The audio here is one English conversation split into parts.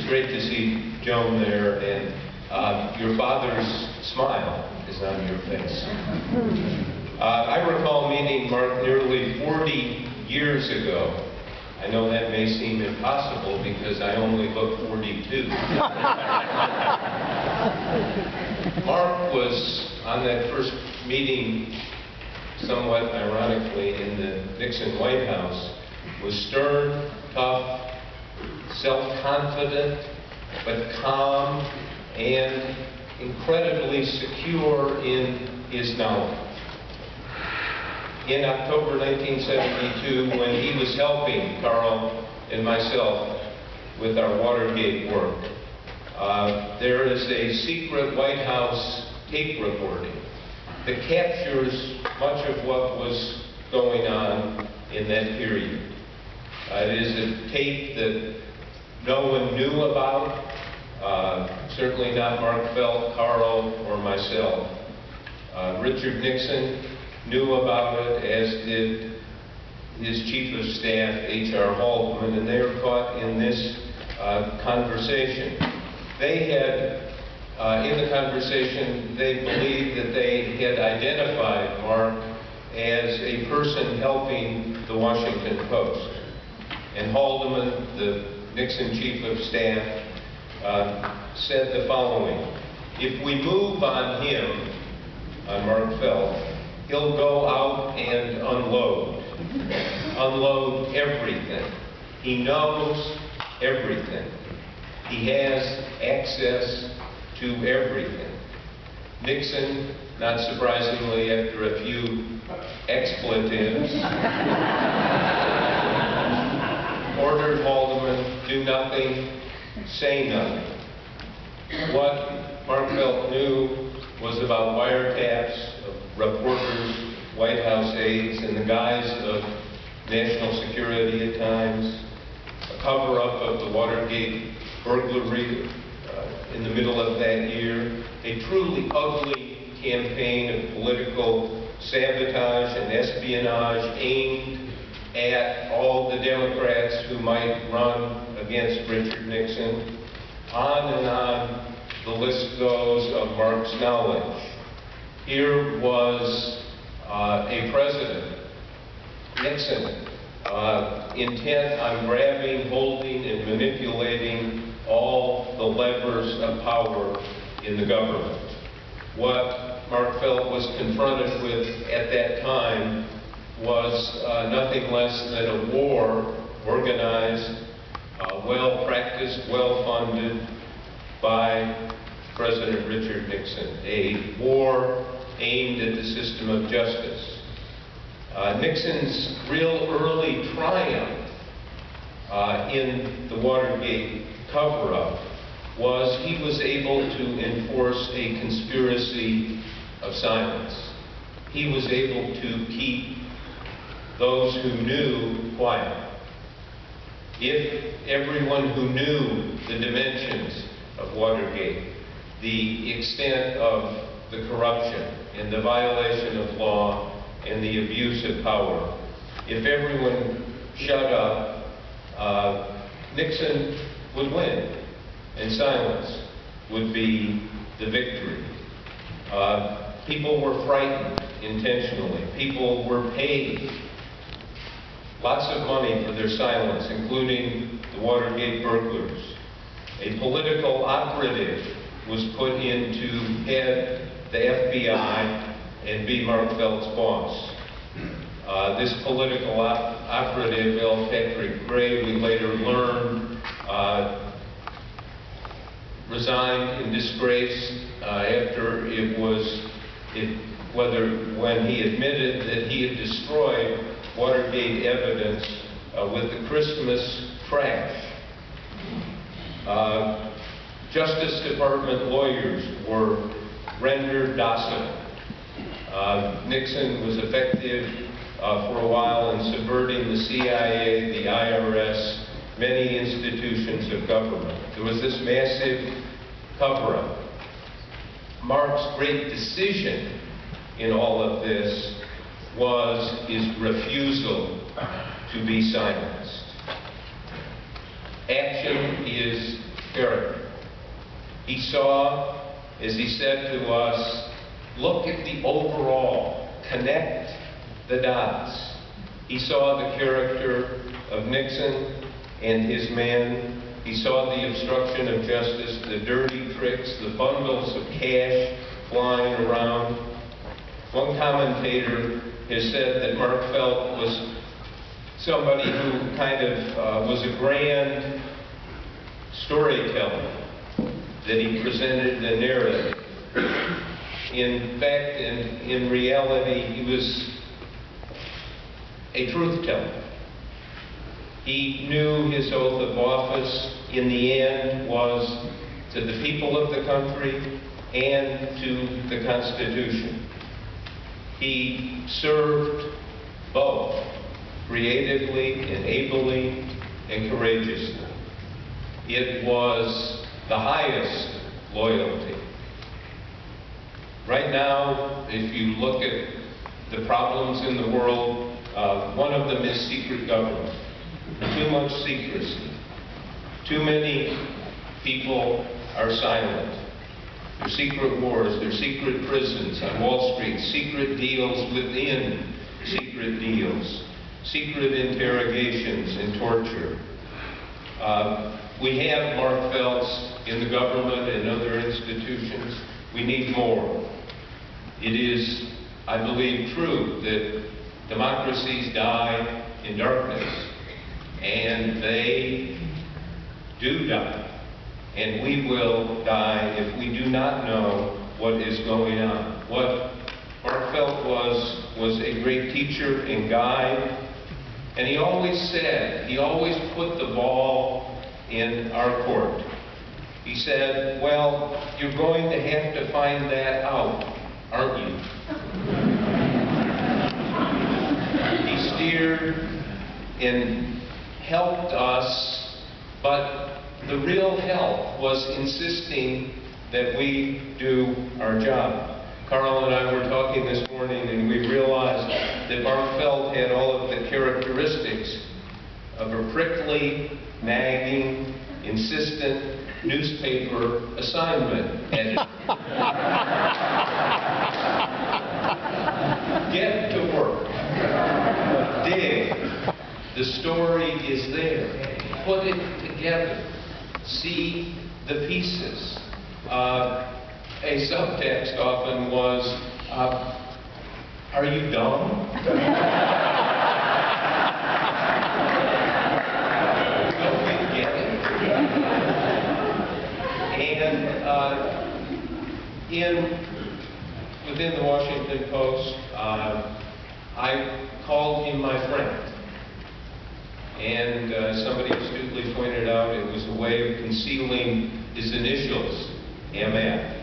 great to see Joan there, and your father's smile is on your face. I recall meeting Mark nearly 40 years ago. I know that may seem impossible because I only look 42. Mark was on that first meeting, somewhat ironically, in the Nixon White House, was stern, tough, self-confident, but calm and incredibly secure in his knowledge. In October 1972, when he was helping Carl and myself with our Watergate work, there is a secret White House tape recording that captures much of what was going on in that period. It is a tape that no one knew about, certainly not Mark Felt, Carl, or myself. Richard Nixon knew about it, as did his Chief of Staff, H.R. Haldeman, and they were caught in this conversation. They had, in the conversation, they believed that they had identified Mark as a person helping the Washington Post. And Haldeman, the Nixon Chief of Staff, said the following: if we move on him, on Mark Felt, he'll go out and unload. Unload everything. He knows everything. He has access to everything. Nixon, not surprisingly, after a few expletives, ordered Haldeman, do nothing, say nothing. What Mark Felt knew was about wiretaps of reporters, White House aides, in the guise of national security at times, a cover-up of the Watergate burglary in the middle of that year, a truly ugly campaign of political sabotage and espionage aimed at all the Democrats who might run against Richard Nixon. On and on the list goes of Mark's knowledge. Here was a president, Nixon, intent on grabbing, holding, and manipulating all the levers of power in the government. What Mark Felt was confronted with at that time was nothing less than a war organized, well-practiced, well-funded by President Richard Nixon, a war aimed at the system of justice. Nixon's real early triumph in the Watergate cover-up was he was able to enforce a conspiracy of silence. He was able to keep those who knew quiet. If everyone who knew the dimensions of Watergate, the extent of the corruption and the violation of law and the abuse of power, if everyone shut up, Nixon would win, and silence would be the victory. People were frightened intentionally. People were paid lots of money for their silence, including the Watergate burglars. A political operative was put in to head the FBI and be Mark Felt's boss. This political operative, L. Patrick Gray, we later learned, resigned in disgrace after when he admitted that he had destroyed Watergate evidence with the Christmas trash. Justice Department lawyers were rendered docile. Nixon was effective for a while in subverting the CIA, the IRS, many institutions of government. There was this massive cover-up. Mark's great decision in all of this was his refusal to be silenced. Action is character. He saw, as he said to us, look at the overall, connect the dots. He saw the character of Nixon and his men. He saw the obstruction of justice, the dirty tricks, the bundles of cash flying around. One commentator has said that Mark Felt was somebody who kind of was a grand storyteller, that he presented the narrative. In fact, in reality, he was a truth teller. He knew his oath of office, in the end, was to the people of the country and to the Constitution. He served both creatively and ably and courageously. It was the highest loyalty. Right now, if you look at the problems in the world, one of them is secret government. Too much secrecy. Too many people are silent. There's secret wars, there's secret prisons on Wall Street, secret deals within secret deals, secret interrogations and torture. We have Mark Felts in the government and other institutions. We need more. It is, I believe, true that democracies die in darkness, and they do die. And we will die if we do not know what is going on. What Mark Felt was a great teacher and guide. And he always said, he always put the ball in our court. He said, well, you're going to have to find that out, aren't you? He steered and helped us, but the real help was insisting that we do our job. Carl and I were talking this morning, and we realized that Mark Felt had all of the characteristics of a prickly, nagging, insistent newspaper assignment editor. Get to work. Dig. The story is there. Put it together. See the pieces. A subtext often was, are you dumb? Don't you get it? And within the Washington Post, I called him my friend. And somebody astutely pointed out it was a way of concealing his initials, MF.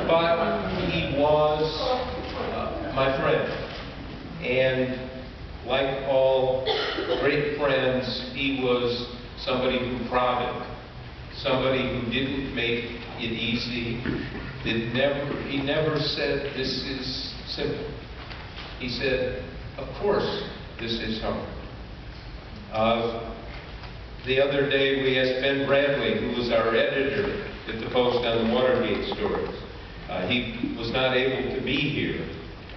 But he was my friend. And like all great friends, he was somebody who prodded, somebody who didn't make it easy. He never said, this is simple. He said, of course, this is hard. The other day we asked Ben Bradley, who was our editor at the Post on the Watergate stories. He was not able to be here,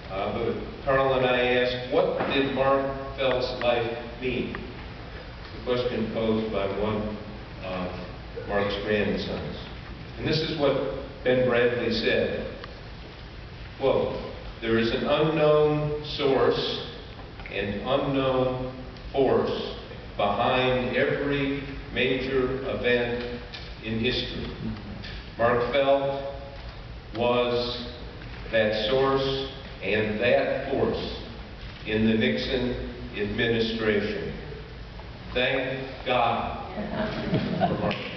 but Carl and I asked, what did Mark Felt's life mean? The question posed by one of Mark's grandsons. And this is what Ben Bradley said. Quote, there is an unknown source and unknown force behind every major event in history. Mark Felt was that source and that force in the Nixon administration. Thank God for Mark Felt.